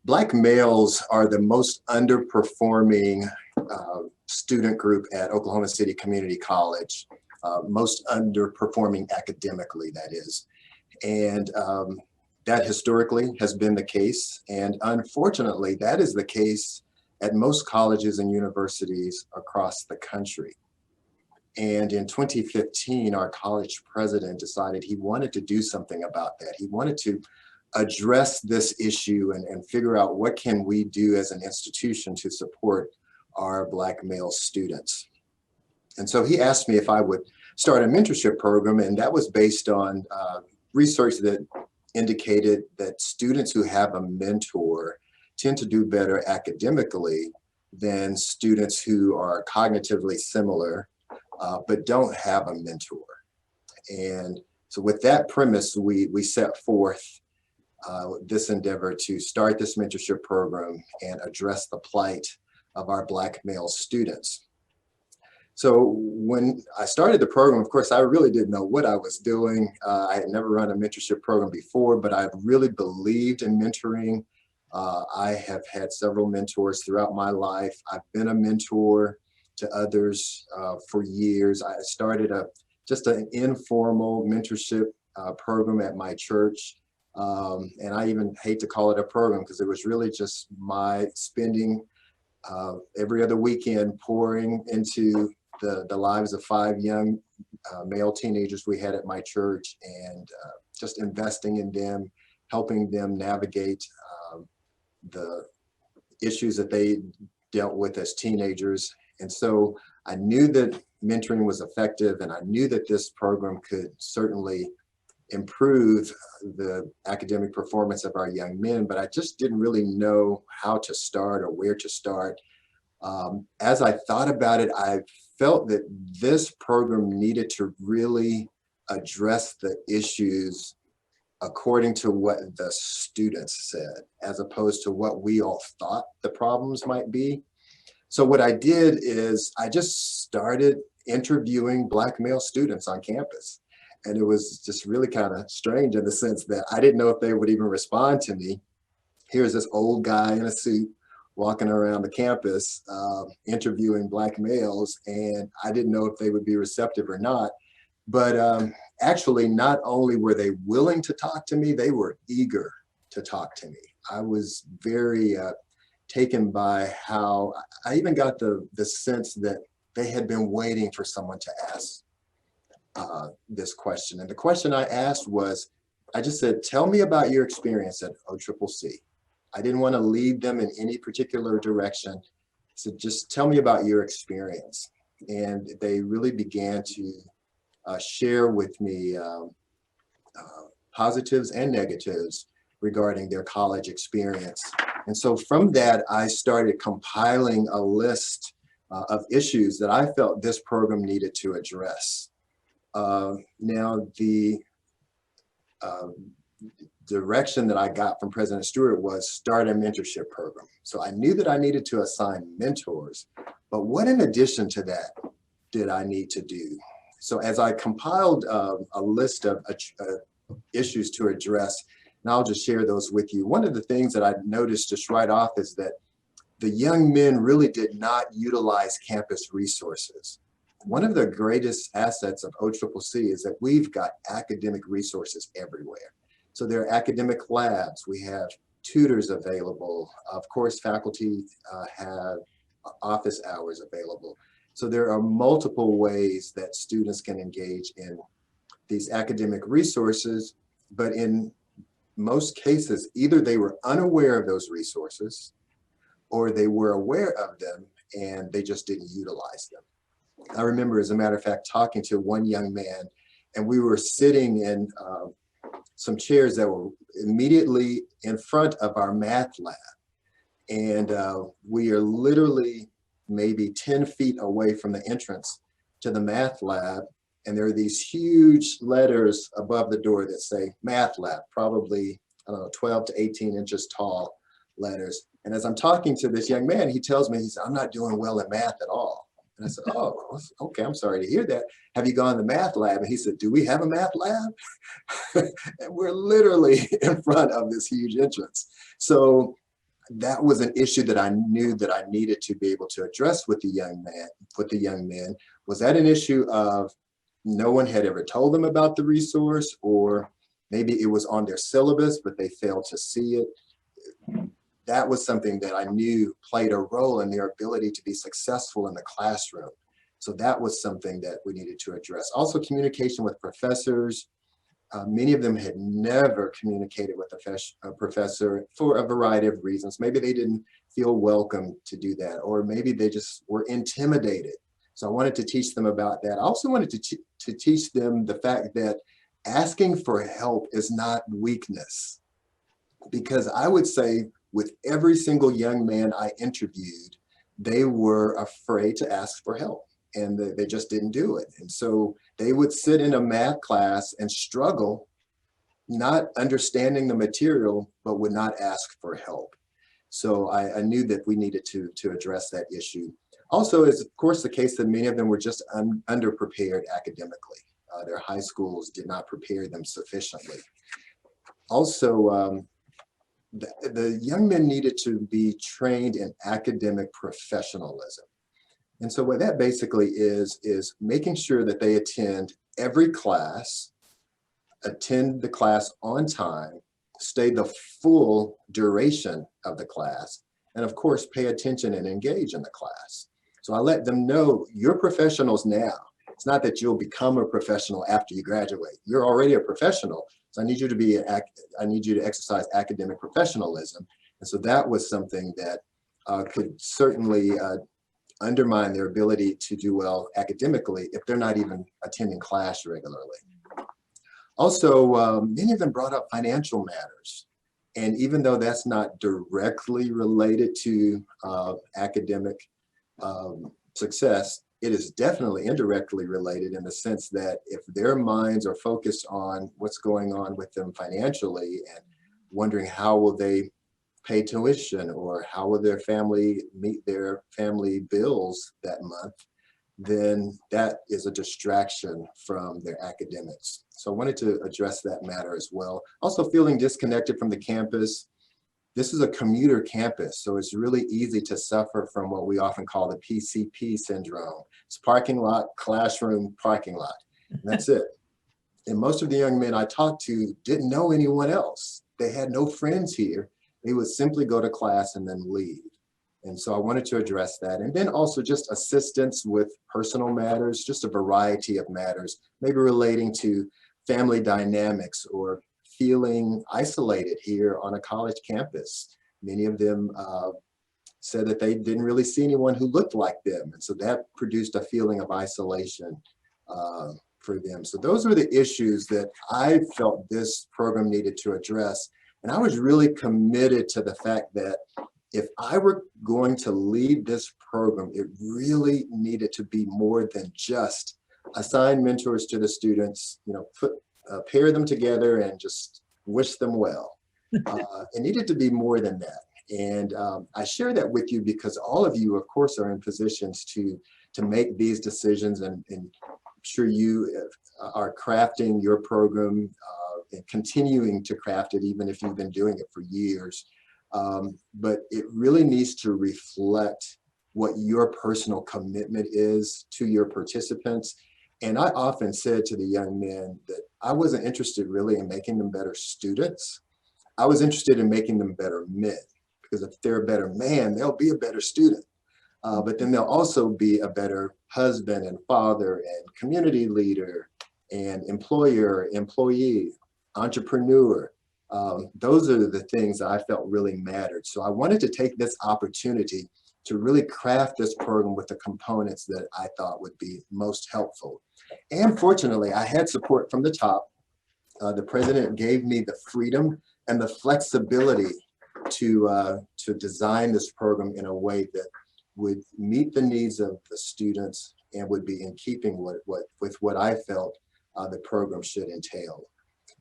Black males are the most underperforming student group at Oklahoma City Community College, most underperforming academically, that is. And that historically has been the case. And unfortunately, that is the case at most colleges and universities across the country. And in 2015, our college president decided he wanted to do something about that. He wanted to address this issue and figure out what can we do as an institution to support our Black male students. And so he asked me if I would start a mentorship program, and that was based on research that indicated that students who have a mentor tend to do better academically than students who are cognitively similar but don't have a mentor. And so with that premise, we set forth this endeavor to start this mentorship program and address the plight of our Black male students. So when I started the program, of course, I really didn't know what I was doing. I had never run a mentorship program before, but I really believed in mentoring. I have had several mentors throughout my life. I've been a mentor to others for years. I started just an informal mentorship program at my church. And I even hate to call it a program because it was really just my spending every other weekend pouring into the lives of 5 young male teenagers we had at my church, and just investing in them, helping them navigate the issues that they dealt with as teenagers. And so I knew that mentoring was effective, and I knew that this program could certainly improve the academic performance of our young men, but I just didn't really know how to start or where to start. As I thought about it, I felt that this program needed to really address the issues according to what the students said, as opposed to what we all thought the problems might be. So what I did is I just started interviewing Black male students on campus. And it was just really kind of strange in the sense that I didn't know if they would even respond to me. Here's this old guy in a suit walking around the campus interviewing Black males, and I didn't know if they would be receptive or not. But actually, not only were they willing to talk to me, they were eager to talk to me. I was very taken by how I even got the sense that they had been waiting for someone to ask this question. And the question I asked was, I just said, tell me about your experience at OCCC. I didn't want to lead them in any particular direction. So just tell me about your experience. And they really began to share with me positives and negatives regarding their college experience. And so from that, I started compiling a list of issues that I felt this program needed to address. Now, the direction that I got from President Stewart was start a mentorship program. So I knew that I needed to assign mentors, but what in addition to that did I need to do? So as I compiled a list of issues to address, and I'll just share those with you. One of the things that I noticed just right off is that the young men really did not utilize campus resources. One of the greatest assets of OCCC is that we've got academic resources everywhere. So there are academic labs, we have tutors available, of course faculty have office hours available. So there are multiple ways that students can engage in these academic resources, but in most cases, either they were unaware of those resources or they were aware of them and they just didn't utilize them. I remember, as a matter of fact, talking to one young man, and we were sitting in some chairs that were immediately in front of our math lab. And we are literally maybe 10 feet away from the entrance to the math lab. And there are these huge letters above the door that say math lab, probably, I don't know, 12 to 18 inches tall letters. And as I'm talking to this young man, he tells me, he said, I'm not doing well in math at all. And I said, oh, okay, I'm sorry to hear that. Have you gone to the math lab? And he said, do we have a math lab? And we're literally in front of this huge entrance. So that was an issue that I knew that I needed to be able to address with the young men. Was that an issue of no one had ever told them about the resource, or maybe it was on their syllabus, but they failed to see it? That was something that I knew played a role in their ability to be successful in the classroom. So that was something that we needed to address. Also, communication with professors. Many of them had never communicated with a professor for a variety of reasons. Maybe they didn't feel welcome to do that, or maybe they just were intimidated. So I wanted to teach them about that. I also wanted to teach them the fact that asking for help is not weakness. Because I would say with every single young man I interviewed, they were afraid to ask for help, and they just didn't do it. And so they would sit in a math class and struggle, not understanding the material, but would not ask for help. So I knew that we needed to address that issue. Also, is of course the case that many of them were just underprepared academically. Their high schools did not prepare them sufficiently. Also, the young men needed to be trained in academic professionalism. And so what that basically is making sure that they attend every class, attend the class on time, stay the full duration of the class, and of course, pay attention and engage in the class. So I let them know you're professionals now. It's not that you'll become a professional after you graduate. You're already a professional. So I need you to exercise academic professionalism. And so that was something that could certainly undermine their ability to do well academically if they're not even attending class regularly. Also, many of them brought up financial matters. And even though that's not directly related to academic success, it is definitely indirectly related in the sense that if their minds are focused on what's going on with them financially and wondering how will they pay tuition or how will their family meet their family bills that month, then that is a distraction from their academics. So I wanted to address that matter as well. Also feeling disconnected from the campus. This is a commuter campus, so it's really easy to suffer from what we often call the Pcp Syndrome. It's parking lot, classroom, parking lot, and that's it. And most of the young men I talked to didn't know anyone else. They had no friends here. They would simply go to class and then leave. And so I wanted to address that. And then also just assistance with personal matters, just a variety of matters, maybe relating to family dynamics or feeling isolated here on a college campus. Many of them said that they didn't really see anyone who looked like them. And so that produced a feeling of isolation for them. So those were the issues that I felt this program needed to address. And I was really committed to the fact that if I were going to lead this program, it really needed to be more than just assign mentors to the students, pair them together and just wish them well. It needed to be more than that. And I share that with you because all of you, of course, are in positions to make these decisions, and I'm sure you are crafting your program and continuing to craft it, even if you've been doing it for years. But it really needs to reflect what your personal commitment is to your participants. And I often said to the young men that I wasn't interested really in making them better students. I was interested in making them better men, because if they're a better man, they'll be a better student. But then they'll also be a better husband and father and community leader and employer, employee, entrepreneur. Those are the things that I felt really mattered. So I wanted to take this opportunity to really craft this program with the components that I thought would be most helpful. And fortunately, I had support from the top. The president gave me the freedom and the flexibility to design this program in a way that would meet the needs of the students and would be in keeping with what I felt the program should entail.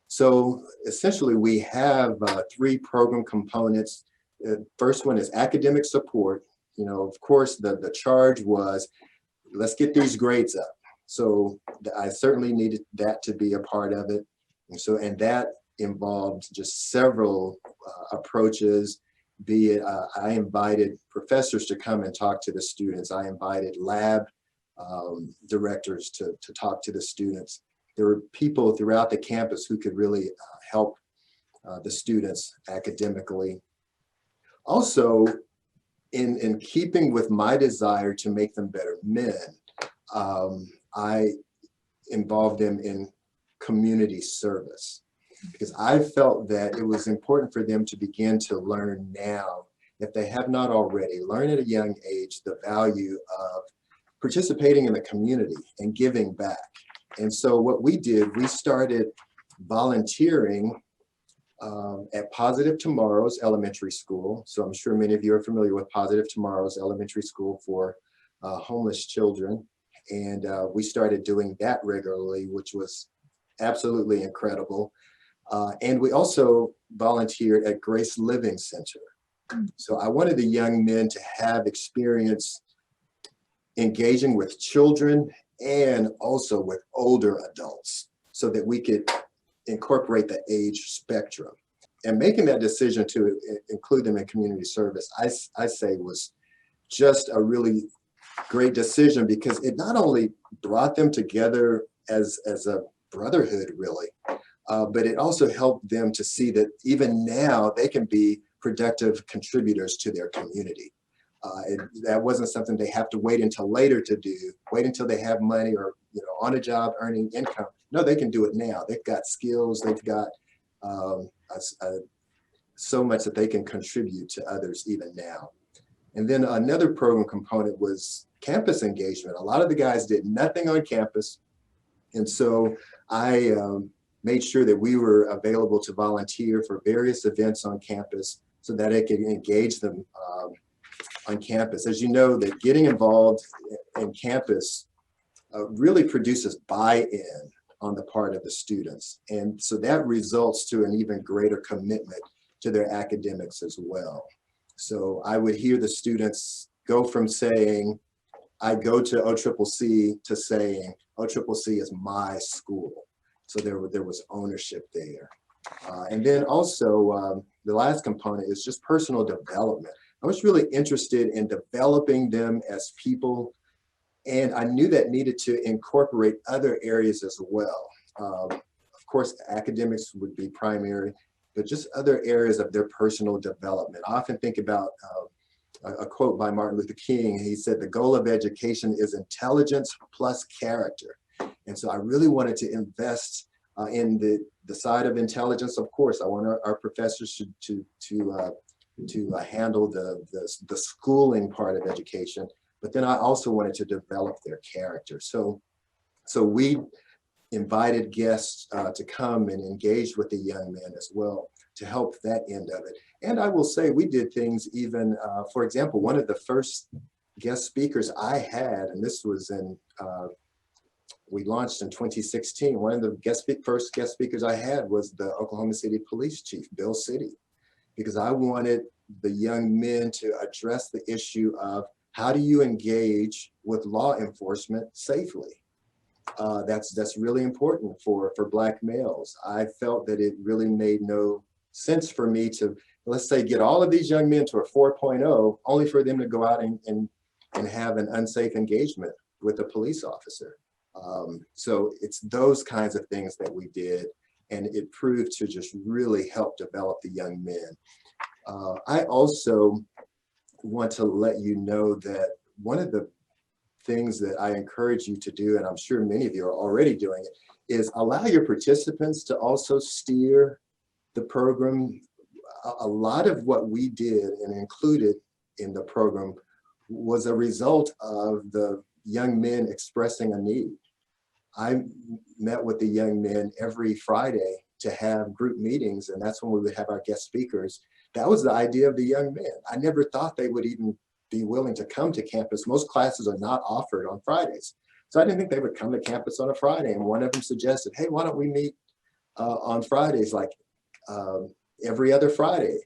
So essentially, we have 3 program components. First one is academic support. Of course, the charge was, let's get these grades up. So I certainly needed that to be a part of it. And, that involved just several approaches, be it, I invited professors to come and talk to the students. I invited lab directors to talk to the students. There were people throughout the campus who could really help the students academically. Also, in keeping with my desire to make them better men, I involved them in community service, because I felt that it was important for them to begin to learn now, if they have not already, learn at a young age the value of participating in the community and giving back. And so what we did, we started volunteering at Positive Tomorrows Elementary School. So I'm sure many of you are familiar with Positive Tomorrows Elementary School for homeless children. And we started doing that regularly, which was absolutely incredible. And we also volunteered at Grace Living Center. So I wanted the young men to have experience engaging with children and also with older adults, so that we could incorporate the age spectrum. And making that decision to include them in community service, I say, was just a really great decision, because it not only brought them together as a brotherhood, really, but it also helped them to see that even now they can be productive contributors to their community. That wasn't something they have to wait until later to do, wait until they have money or on a job earning income. No, they can do it now. They've got skills, they've got so much that they can contribute to others even now. And then another program component was campus engagement. A lot of the guys did nothing on campus. And so I made sure that we were available to volunteer for various events on campus so that I could engage them on campus. As you know, that getting involved in campus really produces buy-in on the part of the students. And so that results to an even greater commitment to their academics as well. So I would hear the students go from saying, I go to OCCC, to saying, OCCC is my school. So there was ownership there. And then also the last component is just personal development. I was really interested in developing them as people, and I knew that needed to incorporate other areas as well. Of course, academics would be primary, but just other areas of their personal development. I often think about a quote by Martin Luther King. He said, the goal of education is intelligence plus character. And so I really wanted to invest in the side of intelligence. Of course, I want our professors to handle the schooling part of education, but then I also wanted to develop their character. So we invited guests to come and engage with the young men as well to help that end of it. And I will say we did things even, for example, one of the first guest speakers I had, and this was in, we launched in 2016, one of the first guest speakers I had was the Oklahoma City Police Chief, Bill City, because I wanted the young men to address the issue of how do you engage with law enforcement safely? That's really important for Black males. I felt that it really made no sense for me to, let's say, get all of these young men to a 4.0, only for them to go out and have an unsafe engagement with a police officer. So it's those kinds of things that we did, and it proved to just really help develop the young men. I also want to let you know that one of the things that I encourage you to do, and I'm sure many of you are already doing it, is allow your participants to also steer the program. A lot of what we did and included in the program was a result of the young men expressing a need. I met with the young men every Friday to have group meetings, and that's when we would have our guest speakers. That was the idea of the young men. I never thought they would even be willing to come to campus. Most classes are not offered on Fridays. So I didn't think they would come to campus on a Friday. And one of them suggested, hey, why don't we meet on Fridays, like every other Friday?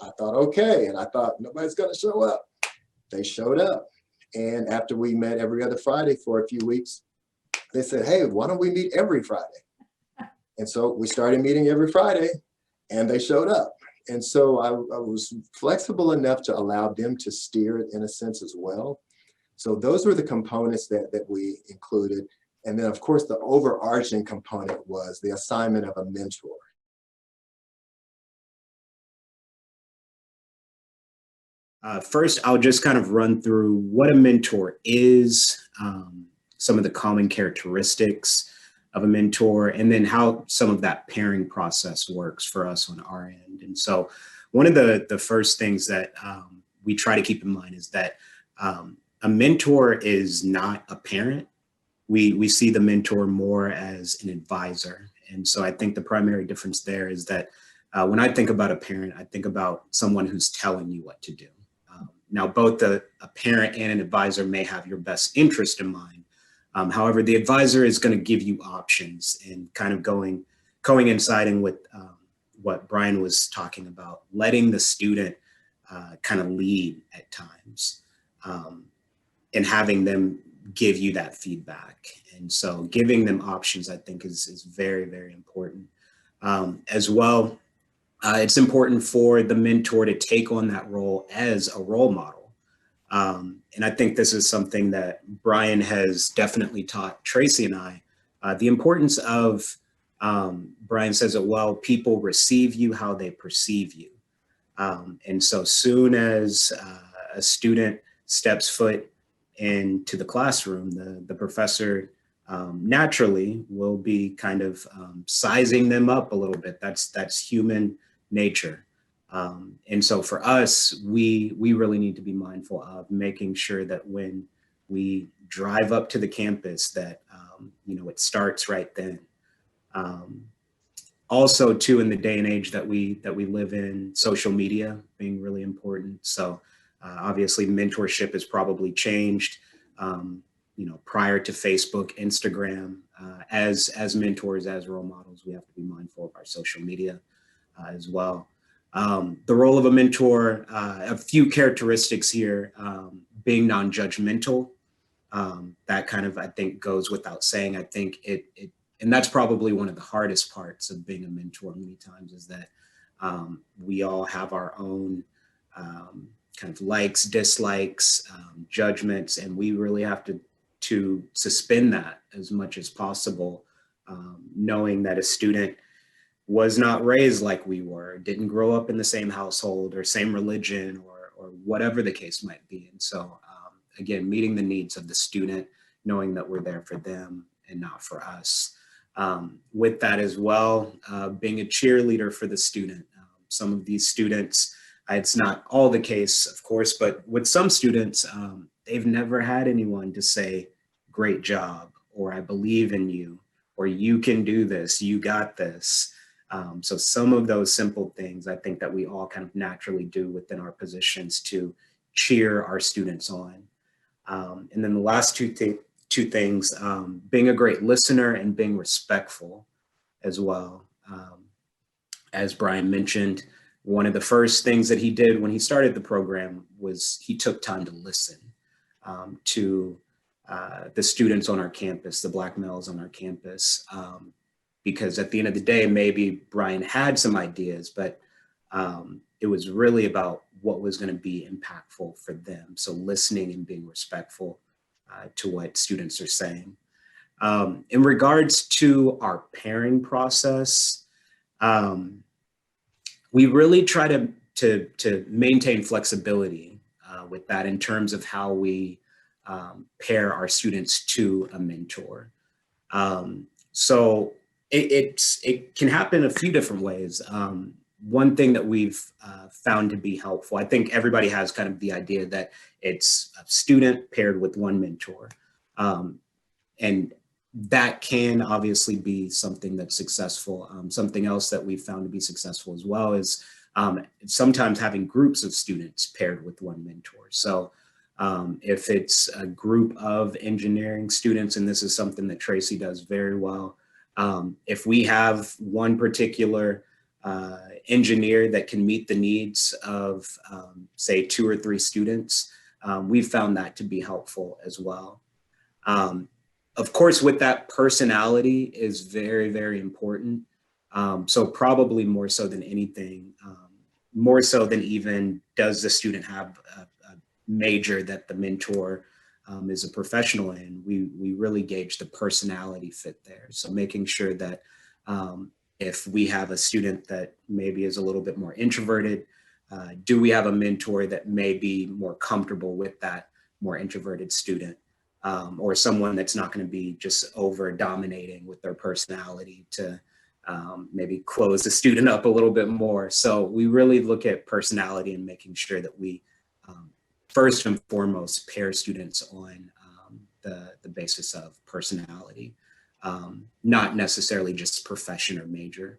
I thought, okay. And I thought, nobody's gonna show up. They showed up. And after we met every other Friday for a few weeks, they said, hey, why don't we meet every Friday? And so we started meeting every Friday, and they showed up. And so I was flexible enough to allow them to steer it in a sense as well. So those were the components that we included. And then of course, the overarching component was the assignment of a mentor. First, I'll just kind of run through what a mentor is, some of the common characteristics of a mentor, and then how some of that pairing process works for us on our end. And so one of the first things that we try to keep in mind is that a mentor is not a parent. We see the mentor more as an advisor. And so I think the primary difference there is that when I think about a parent, I think about someone who's telling you what to do. Now, both a parent and an advisor may have your best interest in mind. However, the advisor is going to give you options and kind of coinciding with what Bryon was talking about, letting the student kind of lead at times and having them give you that feedback. And so giving them options, I think, is very, very important. As well, it's important for the mentor to take on that role as a role model. And I think this is something that Bryon has definitely taught Tracey and I, the importance of, Bryon says it well, people receive you how they perceive you. And so soon as a student steps foot into the classroom, the professor naturally will be kind of sizing them up a little bit. That's human nature. And so for us, we really need to be mindful of making sure that when we drive up to the campus that, it starts right then. Also too, in the day and age that we live in, social media being really important. So obviously mentorship has probably changed, prior to Facebook, Instagram, as mentors, as role models, we have to be mindful of our social media as well. The role of a mentor, a few characteristics here, being non-judgmental, that kind of, I think, goes without saying. I think and that's probably one of the hardest parts of being a mentor many times, is that we all have our own kind of likes, dislikes, judgments, and we really have to suspend that as much as possible, knowing that a student was not raised like we were, didn't grow up in the same household or same religion or whatever the case might be. And so again, meeting the needs of the student, knowing that we're there for them and not for us. With that as well, being a cheerleader for the student. Some of these students, it's not all the case, of course, but with some students, they've never had anyone to say, great job, or I believe in you, or you can do this, you got this. So some of those simple things, I think that we all kind of naturally do within our positions to cheer our students on. And then the last two things, being a great listener and being respectful as well. As Bryon mentioned, one of the first things that he did when he started the program was he took time to listen to the students on our campus, the Black males on our campus, because at the end of the day, maybe Bryon had some ideas, but it was really about what was going to be impactful for them. So listening and being respectful to what students are saying. In regards to our pairing process, we really try to maintain flexibility with that in terms of how we pair our students to a mentor. So it can happen a few different ways. One thing that we've found to be helpful, I think everybody has kind of the idea that it's a student paired with one mentor. And that can obviously be something that's successful. Something else that we've found to be successful as well is sometimes having groups of students paired with one mentor. So if it's a group of engineering students, and this is something that Tracey does very well, if we have one particular engineer that can meet the needs of, say, 2 or 3 students, we've found that to be helpful as well. Of course, with that, personality is very, very important. So probably more so than anything, more so than even does the student have a major that the mentor is a professional in, we really gauge the personality fit there. So making sure that if we have a student that maybe is a little bit more introverted, do we have a mentor that may be more comfortable with that more introverted student, or someone that's not going to be just over dominating with their personality to maybe close the student up a little bit more. So we really look at personality and making sure that we first and foremost pair students on the basis of personality, not necessarily just profession or major.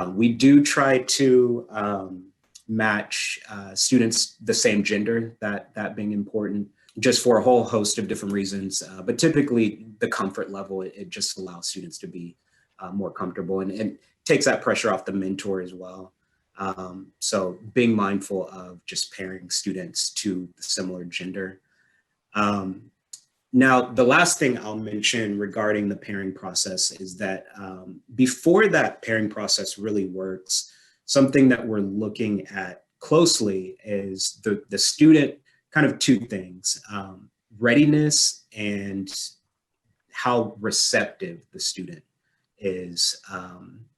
We do try to match students the same gender, that being important, just for a whole host of different reasons. But typically the comfort level, it just allows students to be more comfortable, and takes that pressure off the mentor as well. So being mindful of just pairing students to the similar gender. Now, the last thing I'll mention regarding the pairing process is that before that pairing process really works, something that we're looking at closely is the student, kind of two things, readiness and how receptive the student is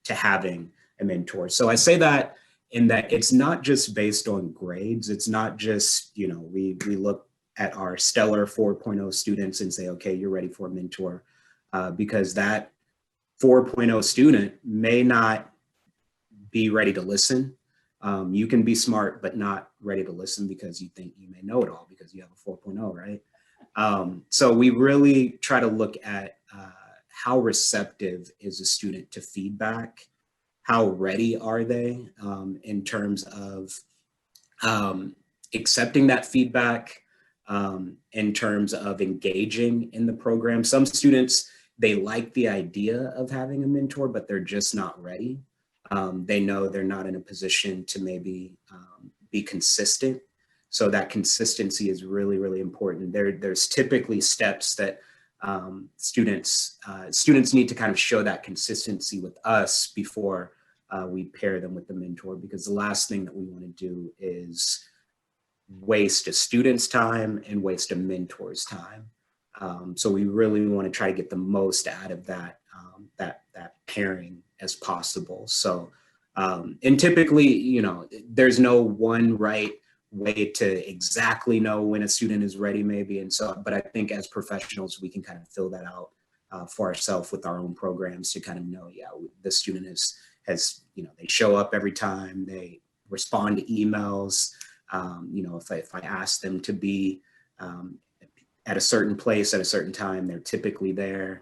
to having a mentor. So I say that in that it's not just based on grades. It's not just, you know, we look at our stellar 4.0 students and say, okay, you're ready for a mentor, because that 4.0 student may not be ready to listen. You can be smart, but not ready to listen because you think you may know it all because you have a 4.0, right? So we really try to look at how receptive is a student to feedback, how ready are they in terms of accepting that feedback, in terms of engaging in the program. Some students, they like the idea of having a mentor, but they're just not ready. They know they're not in a position to maybe be consistent. So that consistency is really, really important. There's typically steps that students need to kind of show that consistency with us before we pair them with the mentor, because the last thing that we want to do is waste a student's time and waste a mentor's time. So we really want to try to get the most out of that that pairing as possible. So and typically, you know, there's no one right way to exactly know when a student is ready, maybe. And so, but I think as professionals, we can kind of fill that out for ourselves with our own programs to kind of know, yeah, the student has, you know, they show up every time, they respond to emails. You know, if I ask them to be at a certain place at a certain time, they're typically there.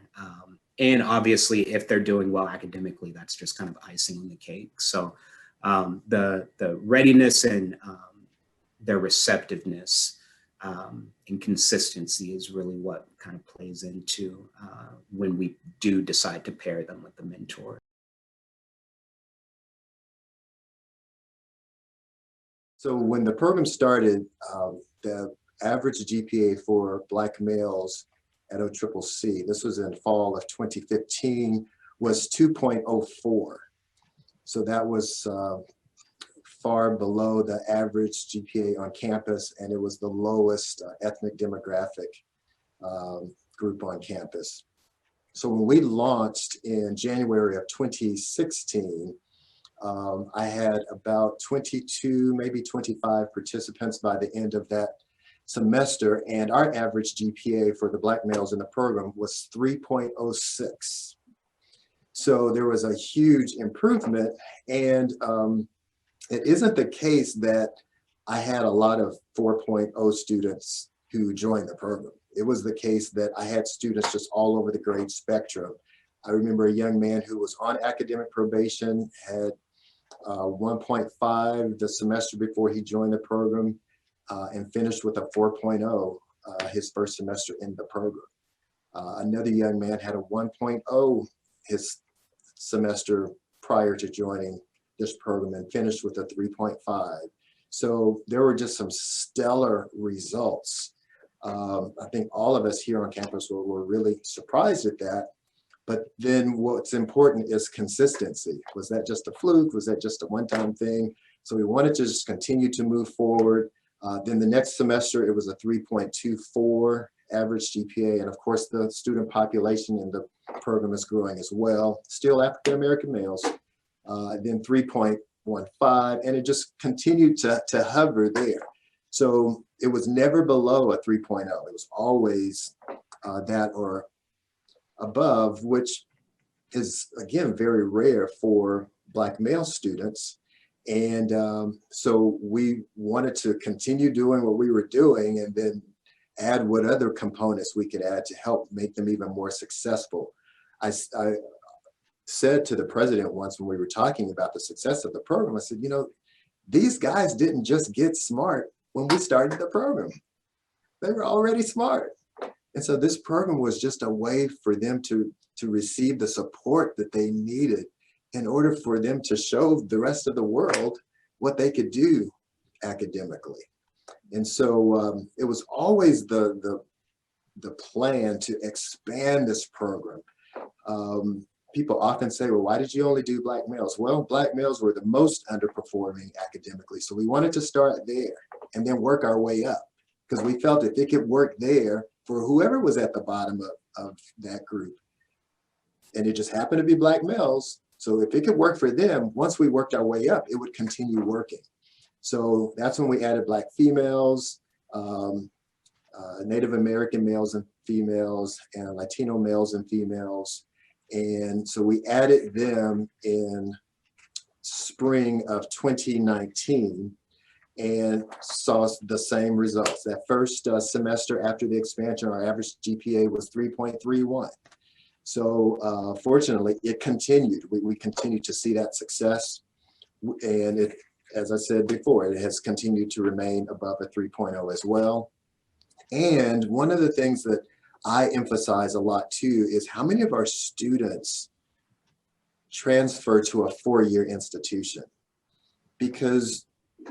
And obviously, if they're doing well academically, that's just kind of icing on the cake. So the readiness and their receptiveness and consistency is really what kind of plays into when we do decide to pair them with the mentor. So when the program started, the average GPA for Black males at OCCC, this was in fall of 2015, was 2.04. So that was far below the average GPA on campus, and it was the lowest ethnic demographic group on campus. So when we launched in January of 2016, I had about 22, maybe 25 participants by the end of that semester, and our average GPA for the Black males in the program was 3.06. So there was a huge improvement, and it isn't the case that I had a lot of 4.0 students who joined the program. It was the case that I had students just all over the grade spectrum. I remember a young man who was on academic probation, had 1.5 the semester before he joined the program, and finished with a 4.0 his first semester in the program. Another young man had a 1.0 his semester prior to joining this program and finished with a 3.5. So there were just some stellar results. I think all of us here on campus were really surprised at that. But then what's important is consistency. Was that just a fluke? Was that just a one-time thing? So we wanted to just continue to move forward. Then the next semester, it was a 3.24 average GPA. And of course, the student population in the program is growing as well. Still African-American males. Then 3.15, and it just continued to hover there. So it was never below a 3.0. It was always that or above, which is, again, very rare for Black male students. And so we wanted to continue doing what we were doing and then add what other components we could add to help make them even more successful. I said to the president once when we were talking about the success of the program, I said, you know, these guys didn't just get smart when we started the program. They were already smart. And so this program was just a way for them to receive the support that they needed in order for them to show the rest of the world what they could do academically. And so it was always the plan to expand this program. People often say, well, why did you only do Black males? Well, Black males were the most underperforming academically. So we wanted to start there and then work our way up, because we felt if it could work there for whoever was at the bottom of that group, and it just happened to be Black males, so if it could work for them, once we worked our way up, it would continue working. So that's when we added Black females, Native American males and females, and Latino males and females. And so we added them in spring of 2019 and saw the same results. That first semester after the expansion, our average GPA was 3.31. So fortunately, it continued. We continued to see that success. And it, as I said before, it has continued to remain above a 3.0 as well. And one of the things that I emphasize a lot too is how many of our students transfer to a four-year institution. Because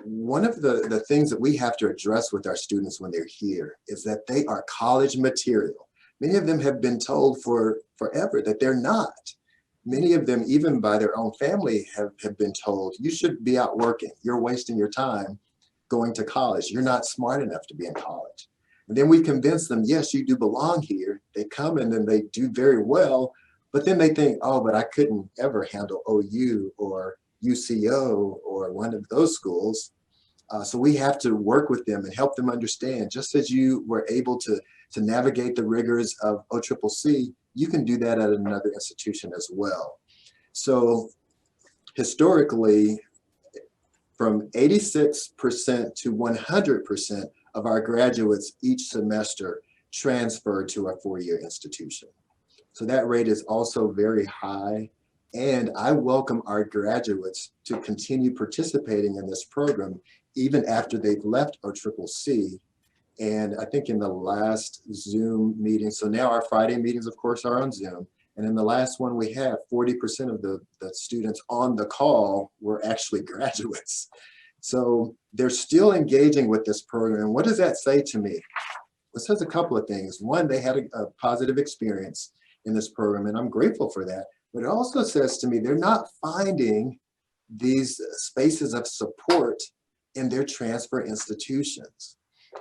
one of the things that we have to address with our students when they're here is that they are college material. Many of them have been told for forever that they're not. Many of them, even by their own family, have been told, you should be out working. You're wasting your time going to college. You're not smart enough to be in college. And then we convince them, yes, you do belong here. They come and then they do very well, but then they think, oh, but I couldn't ever handle OU or UCO or one of those schools. So we have to work with them and help them understand, just as you were able to navigate the rigors of OCCC, you can do that at another institution as well. So historically, from 86% to 100% of our graduates each semester transfer to a four-year institution. So that rate is also very high. And I welcome our graduates to continue participating in this program even after they've left OCCC. And I think in the last Zoom meeting, so now our Friday meetings, of course, are on Zoom. And in the last one we had, 40% of the students on the call were actually graduates. So they're still engaging with this program. What does that say to me? It says a couple of things. One, they had a positive experience in this program, and I'm grateful for that. But it also says to me, they're not finding these spaces of support in their transfer institutions.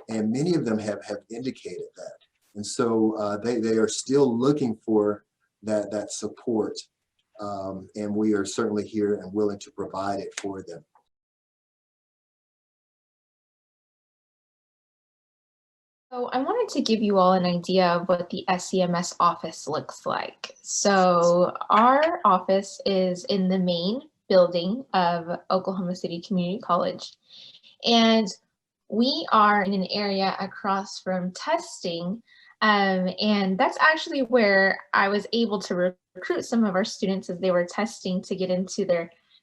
And many of them have indicated that. And so they are still looking for that support. And we are certainly here and willing to provide it for them. So I wanted to give you all an idea of what the SCMS office looks like. So our office is in the main building of Oklahoma City Community College. And we are in an area across from testing. And that's actually where I was able to recruit some of our students as they were testing to get into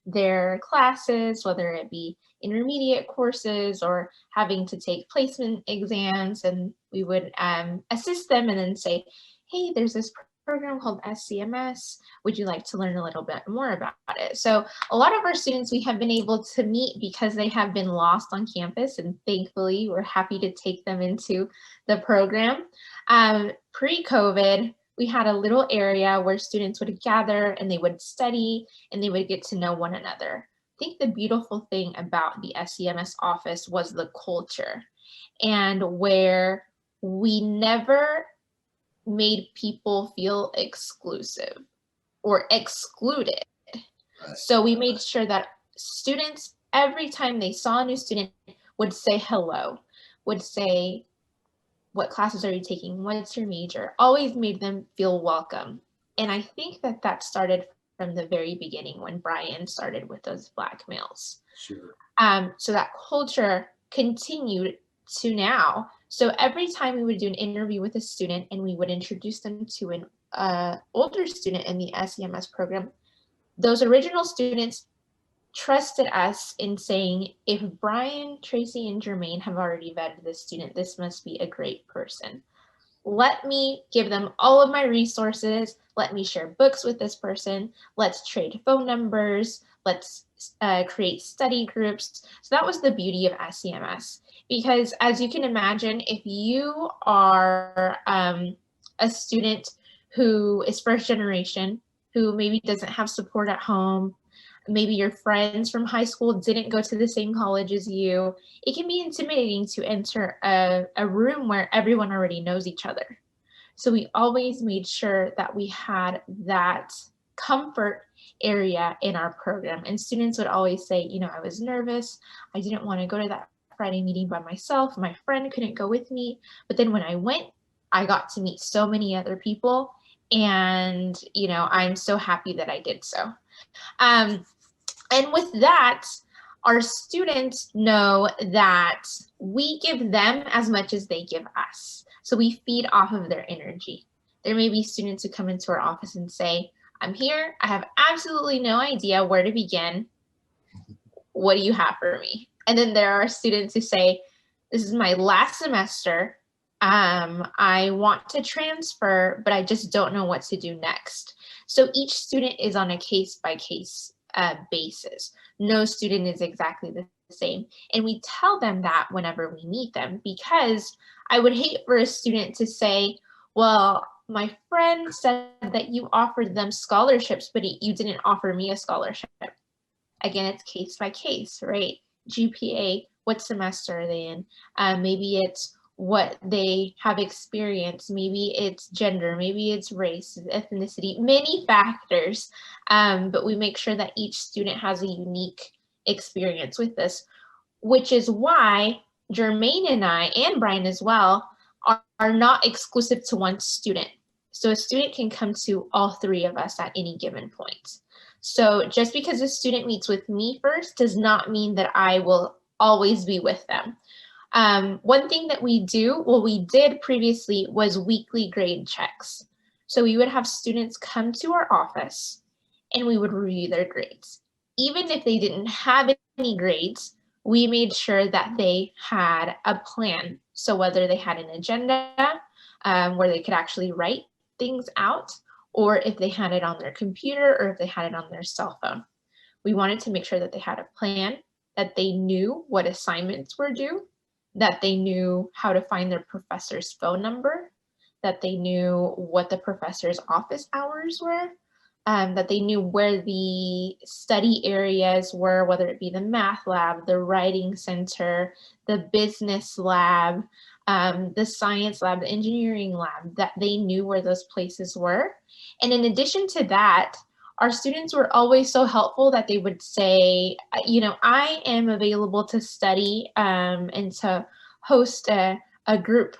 their classes, whether it be intermediate courses or having to take placement exams. And we would assist them and then say, hey, there's this program called SCMS. Would you like to learn a little bit more about it? So a lot of our students we have been able to meet because they have been lost on campus, and thankfully we're happy to take them into the program. Pre-COVID, we had a little area where students would gather and they would study and they would get to know one another. think the beautiful thing about the SCMS office was the culture, and where we never made people feel exclusive or excluded. Right. So we made sure that students, every time they saw a new student, would say hello, would say, what classes are you taking? What's your major? Always made them feel welcome. And I think that that started from the very beginning when Bryon started with those Black males. Sure. So that culture continued to now. So every time we would do an interview with a student and we would introduce them to an older student in the SCMS program, those original students trusted us in saying, if Bryon, Tracey, and Jermaine have already vetted this student, this must be a great person. Let me give them all of my resources. Let me share books with this person. Let's trade phone numbers. Let's create study groups. So that was the beauty of SCMS, because as you can imagine, if you are a student who is first generation, who maybe doesn't have support at home, maybe your friends from high school didn't go to the same college as you, it can be intimidating to enter a room where everyone already knows each other. So we always made sure that we had that comfort area in our program. And students would always say, you know, I was nervous. I didn't want to go to that Friday meeting by myself. My friend couldn't go with me. But then when I went, I got to meet so many other people. And, you know, I'm so happy that I did so. And with that, our students know that we give them as much as they give us. So we feed off of their energy. There may be students who come into our office and say, I'm here, I have absolutely no idea where to begin. What do you have for me? And then there are students who say, this is my last semester. I want to transfer, but I just don't know what to do next. So each student is on a case-by-case basis. No student is exactly the same. And we tell them that whenever we meet them, because I would hate for a student to say, well, my friend said that you offered them scholarships, but you didn't offer me a scholarship. Again, it's case by case, right? GPA, what semester are they in? Maybe it's what they have experienced. Maybe it's gender, maybe it's race, ethnicity, many factors. But we make sure that each student has a unique experience with this, which is why Jermaine and I, and Bryon as well, are not exclusive to one student. So a student can come to all three of us at any given point. So just because a student meets with me first does not mean that I will always be with them. One thing that we do, well, we did previously, was weekly grade checks. So we would have students come to our office and we would review their grades. Even if they didn't have any grades, we made sure that they had a plan. So whether they had an agenda where they could actually write things out, or if they had it on their computer, or if they had it on their cell phone. We wanted to make sure that they had a plan, that they knew what assignments were due, that they knew how to find their professor's phone number, that they knew what the professor's office hours were, that they knew where the study areas were, whether it be the math lab, the writing center, the business lab, the science lab, the engineering lab, that they knew where those places were. And in addition to that, our students were always so helpful that they would say, you know, I am available to study and to host a group,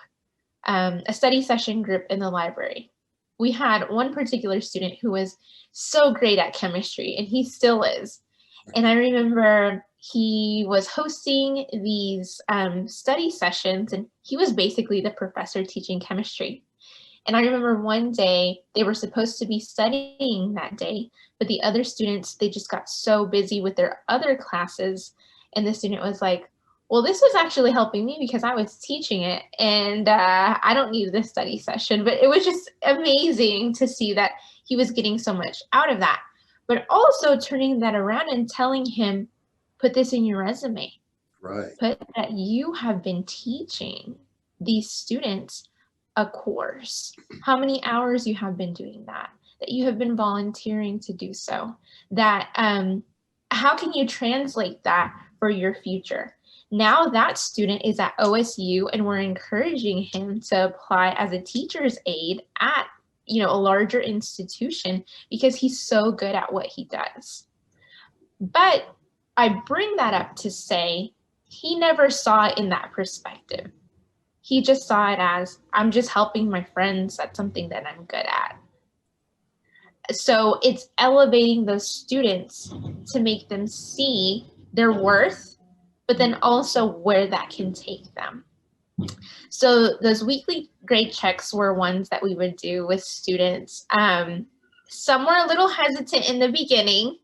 a study session group in the library. We had one particular student who was so great at chemistry, and he still is. And I remember he was hosting these study sessions, and he was basically the professor teaching chemistry. And I remember one day they were supposed to be studying that day, but the other students, they just got so busy with their other classes. And the student was like, well, this was actually helping me because I was teaching it, and I don't need this study session. But it was just amazing to see that he was getting so much out of that, but also turning that around and telling him, put this in your resume. Right. Put that you have been teaching these students a course, how many hours you have been doing that, that you have been volunteering to do so, that how can you translate that for your future? Now that student is at OSU and we're encouraging him to apply as a teacher's aide at, you know, a larger institution because he's so good at what he does. But I bring that up to say he never saw it in that perspective. He just saw it as, I'm just helping my friends at something that I'm good at. So it's elevating those students to make them see their worth, but then also where that can take them. So those weekly grade checks were ones that we would do with students. Some were a little hesitant in the beginning,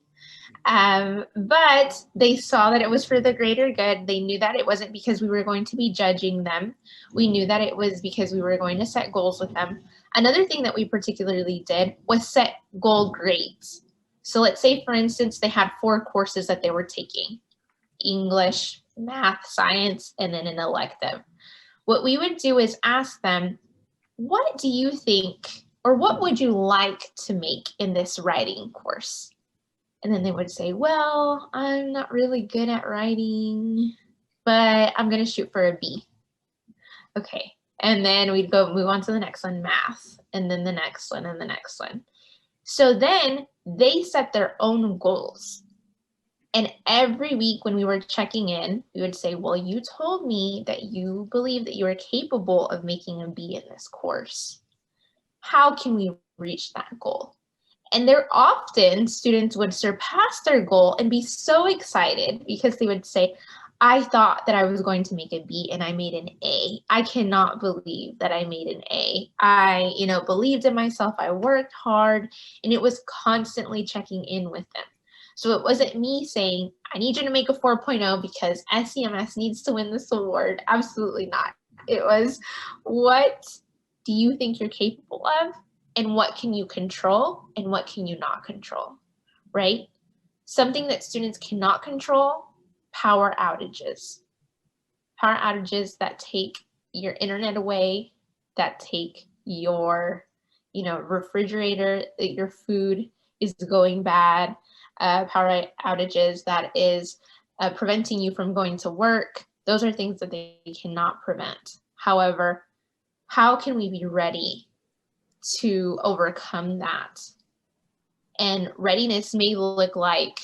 but they saw that it was for the greater good. They knew that it wasn't because we were going to be judging them. We knew that it was because we were going to set goals with them. Another thing that we particularly did was set goal grades. So let's say, for instance, they had 4 courses that they were taking: English, math, science, and then an elective. What we would do is ask them, what do you think, or what would you like to make in this writing course? And then they would say, well, I'm not really good at writing, but I'm going to shoot for a B. Okay. And then we'd go move on to the next one, math, and then the next one and the next one. So then they set their own goals. And every week when we were checking in, we would say, well, you told me that you believe that you are capable of making a B in this course. How can we reach that goal? And there often students would surpass their goal and be so excited because they would say, I thought that I was going to make a B and I made an A. I cannot believe that I made an A. I, believed in myself. I worked hard, and it was constantly checking in with them. So it wasn't me saying, I need you to make a 4.0 because SCMS needs to win this award. Absolutely not. It was, what do you think you're capable of? And what can you control and what can you not control, right? Something that students cannot control: power outages. Power outages that take your internet away, that take your, refrigerator, your food is going bad. Power outages that is preventing you from going to work. Those are things that they cannot prevent. However, how can we be ready to overcome that? And readiness may look like,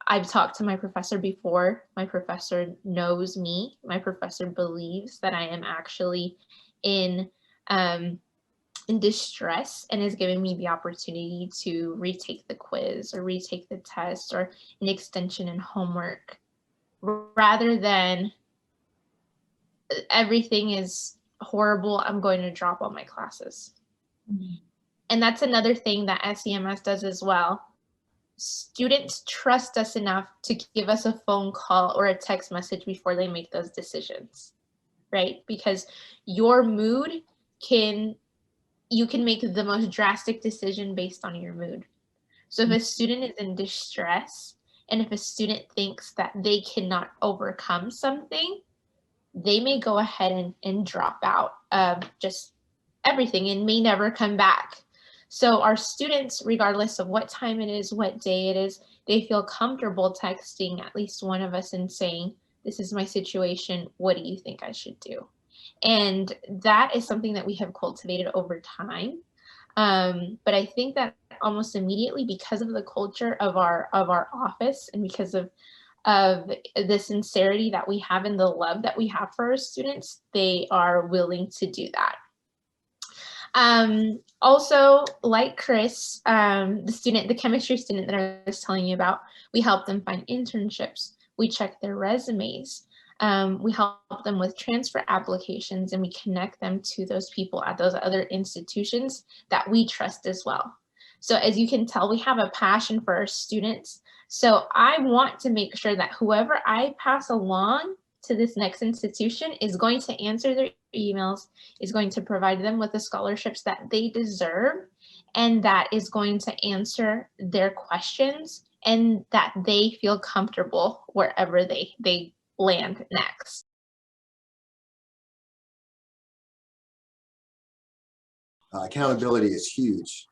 I've talked to my professor before. My professor knows me. My professor believes that I am actually in distress and is giving me the opportunity to retake the quiz or retake the test or an extension in homework, rather than everything is horrible, I'm going to drop all my classes. Mm-hmm. And that's another thing that SCMS does as well. Students trust us enough to give us a phone call or a text message before they make those decisions, right? Because your mood you can make the most drastic decision based on your mood. So if a student is in distress and if a student thinks that they cannot overcome something, they may go ahead and drop out of just everything and may never come back. So our students, regardless of what time it is, what day it is, they feel comfortable texting at least one of us and saying, this is my situation, what do you think I should do? And that is something that we have cultivated over time. But I think that almost immediately, because of the culture of our office and because of the sincerity that we have and the love that we have for our students, they are willing to do that. Also, like Chris, the chemistry student that I was telling you about, we help them find internships. We check their resumes. We help them with transfer applications, and we connect them to those people at those other institutions that we trust as well. So as you can tell, we have a passion for our students. So I want to make sure that whoever I pass along to this next institution is going to answer their emails, is going to provide them with the scholarships that they deserve, and that is going to answer their questions, and that they feel comfortable wherever they land next. Accountability is huge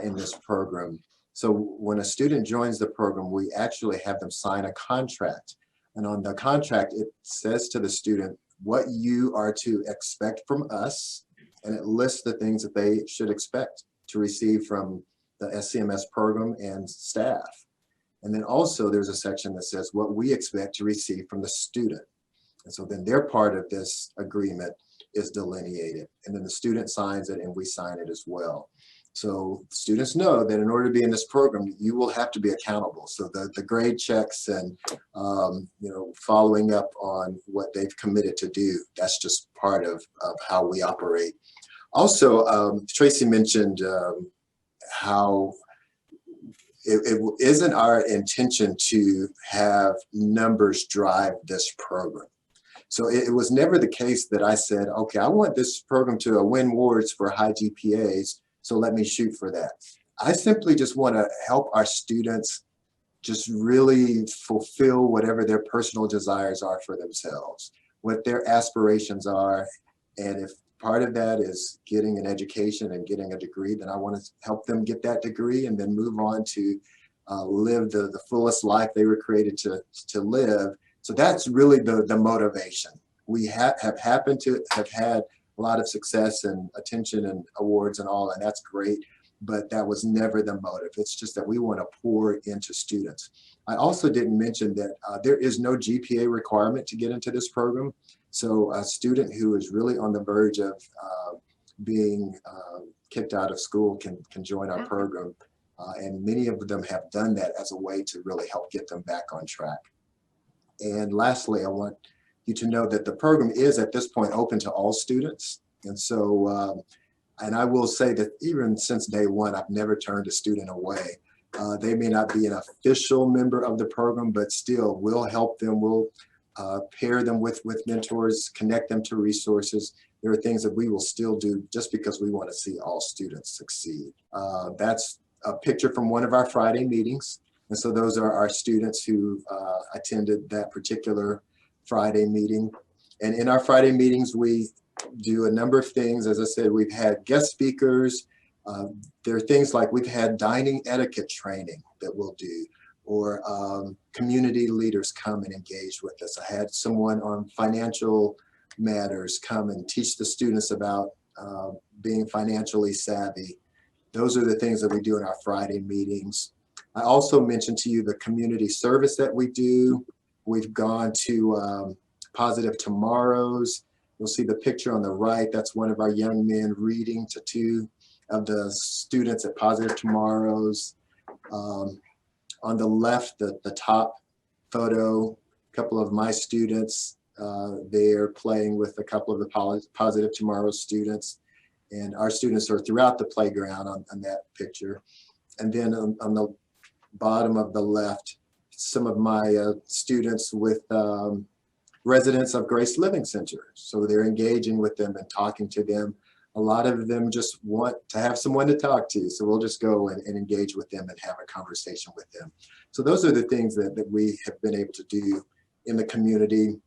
in this program. So when a student joins the program, we actually have them sign a contract. And on the contract, it says to the student what you are to expect from us, and it lists the things that they should expect to receive from the SCMS program and staff. And then also there's a section that says what we expect to receive from the student. And so then their part of this agreement is delineated, and then the student signs it and we sign it as well. So students know that in order to be in this program, you will have to be accountable. So the grade checks and following up on what they've committed to do, that's just part of how we operate. Also, Tracey mentioned how it isn't our intention to have numbers drive this program. So it was never the case that I said, okay, I want this program to win awards for high GPAs, so let me shoot for that. I simply just want to help our students just really fulfill whatever their personal desires are for themselves, what their aspirations are. And if part of that is getting an education and getting a degree, then I want to help them get that degree and then move on to live the fullest life they were created to live. So that's really the motivation. We have happened to have had a lot of success and attention and awards and all, and that's great, but that was never the motive. It's just that we want to pour into students. I also didn't mention that there is no GPA requirement to get into this program. So a student who is really on the verge of being kicked out of school can join our program. And many of them have done that as a way to really help get them back on track. And lastly, I want you to know that the program is at this point open to all students. And so, and I will say that even since day one, I've never turned a student away. They may not be an official member of the program, but still we'll help them. We'll pair them with mentors, connect them to resources. There are things that we will still do just because we want to see all students succeed. That's a picture from one of our Friday meetings. And so those are our students who attended that particular Friday meeting. And in our Friday meetings, we do a number of things. As I said, we've had guest speakers. There are things like we've had dining etiquette training that we'll do, or community leaders come and engage with us. I had someone on financial matters come and teach the students about being financially savvy. Those are the things that we do in our Friday meetings. I also mentioned to you the community service that we do. We've gone to Positive Tomorrows. You'll see the picture on the right. That's one of our young men reading to two of the students at Positive Tomorrows. On the left, the top photo, a couple of my students, they're playing with a couple of the Positive Tomorrows students. And our students are throughout the playground on that picture. And then on the bottom of the left, some of my students with residents of Grace Living Center. So they're engaging with them and talking to them. A lot of them just want to have someone to talk to. So we'll just go and engage with them and have a conversation with them. So those are the things that we have been able to do in the community.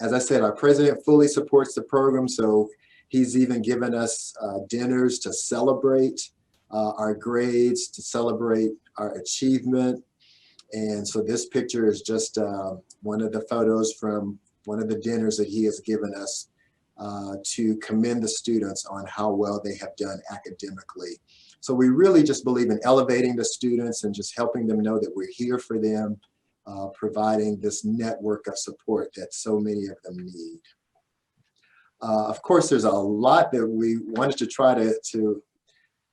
As I said, our president fully supports the program. So he's even given us dinners to celebrate our grades, to celebrate our achievement. And so this picture is just one of the photos from one of the dinners that he has given us to commend the students on how well they have done academically. So we really just believe in elevating the students and just helping them know that we're here for them, providing this network of support that so many of them need. Of course, there's a lot that we wanted to try to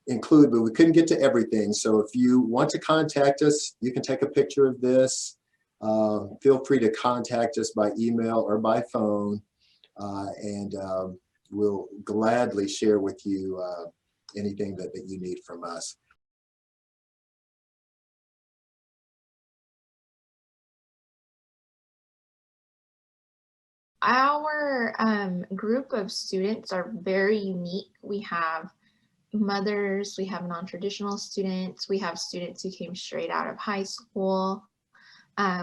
include, but we couldn't get to everything. So if you want to contact us, you can take a picture of this. Feel free to contact us by email or by phone, and we'll gladly share with you anything that you need from us. Our group of students are very unique. We have mothers, we have non-traditional students, we have students who came straight out of high school,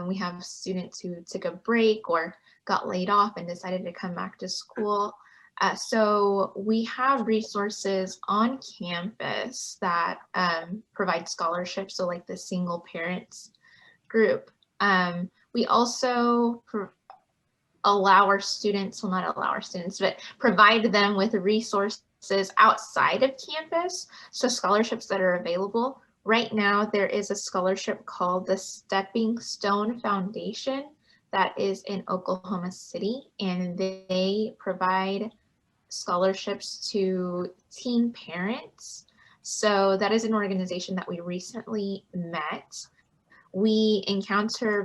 we have students who took a break or got laid off and decided to come back to school. So we have resources on campus that provide scholarships, so like the single parents group. We also allow our students, well, not allow our students, but provide them with resources outside of campus, so scholarships that are available. Right now, there is a scholarship called the Stepping Stone Foundation that is in Oklahoma City, and they provide scholarships to teen parents. So that is an organization that we recently met. We encounter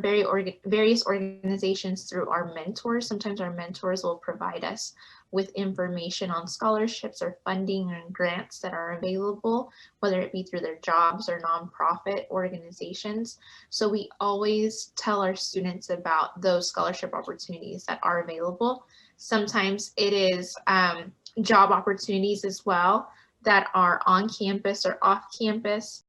various organizations through our mentors. Sometimes our mentors will provide us with information on scholarships or funding and grants that are available, whether it be through their jobs or nonprofit organizations. So we always tell our students about those scholarship opportunities that are available. Sometimes it is job opportunities as well that are on campus or off campus.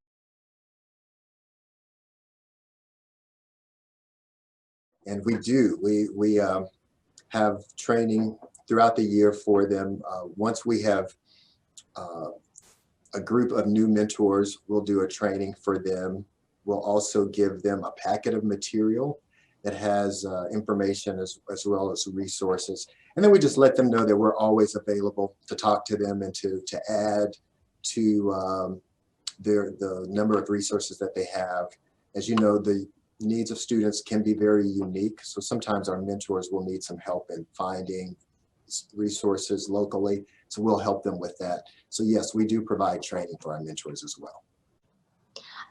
And we have training throughout the year for them. Once we have a group of new mentors, we'll do a training for them. We'll also give them a packet of material that has information as well as resources. And then we just let them know that we're always available to talk to them and to add to the number of resources that they have. As you know, the needs of students can be very unique. So sometimes our mentors will need some help in finding resources locally. So we'll help them with that. So yes, we do provide training for our mentors as well.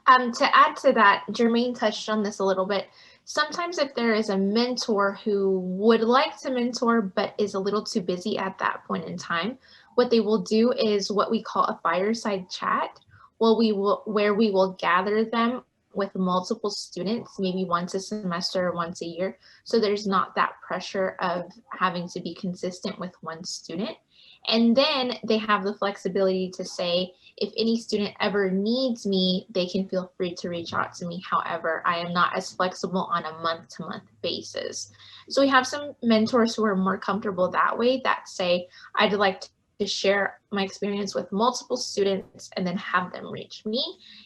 To add to that, Jermaine touched on this a little bit. Sometimes if there is a mentor who would like to mentor but is a little too busy at that point in time, what they will do is what we call a fireside chat, where we will gather them with multiple students, maybe once a semester or once a year. So there's not that pressure of having to be consistent with one student. And then they have the flexibility to say, if any student ever needs me, they can feel free to reach out to me. However, I am not as flexible on a month-to-month basis. So we have some mentors who are more comfortable that way, that say, I'd like to share my experience with multiple students and then have them reach me.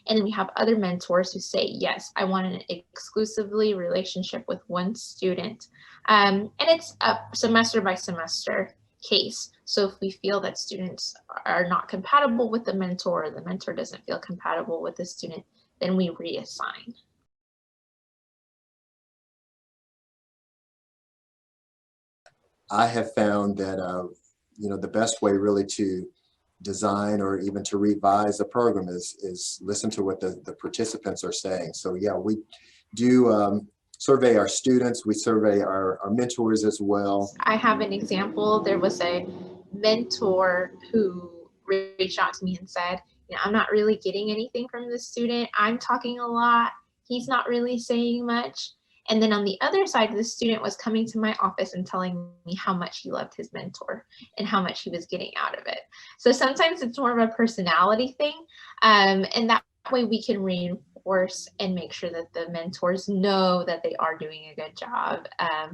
And then we have other mentors who say, yes, I want an exclusively relationship with one student. And it's a semester by semester case. So if we feel that students are not compatible with the mentor, or the mentor doesn't feel compatible with the student, then we reassign. I have found that the best way really to design or even to revise a program is listen to what the participants are saying. So yeah, we do survey our students, we survey our mentors as well. I have an example. There was a mentor who reached out to me and said, I'm not really getting anything from the student. I'm talking a lot. He's not really saying much. And then on the other side, the student was coming to my office and telling me how much he loved his mentor and how much he was getting out of it. So sometimes it's more of a personality thing. And that way we can reinforce and make sure that the mentors know that they are doing a good job.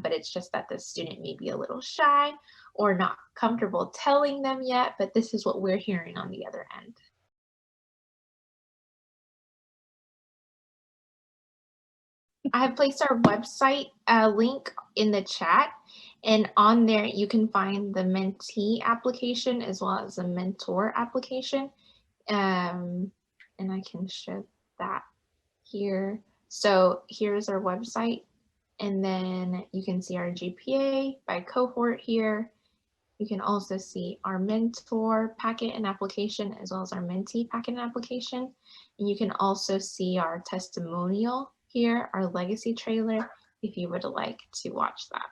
But it's just that the student may be a little shy or not comfortable telling them yet, but this is what we're hearing on the other end. I have placed our website link in the chat, and on there you can find the mentee application as well as the mentor application. And I can show that here. So here's our website, and then you can see our GPA by cohort here. You can also see our mentor packet and application as well as our mentee packet and application. And you can also see our testimonial here, our legacy trailer, if you would like to watch that.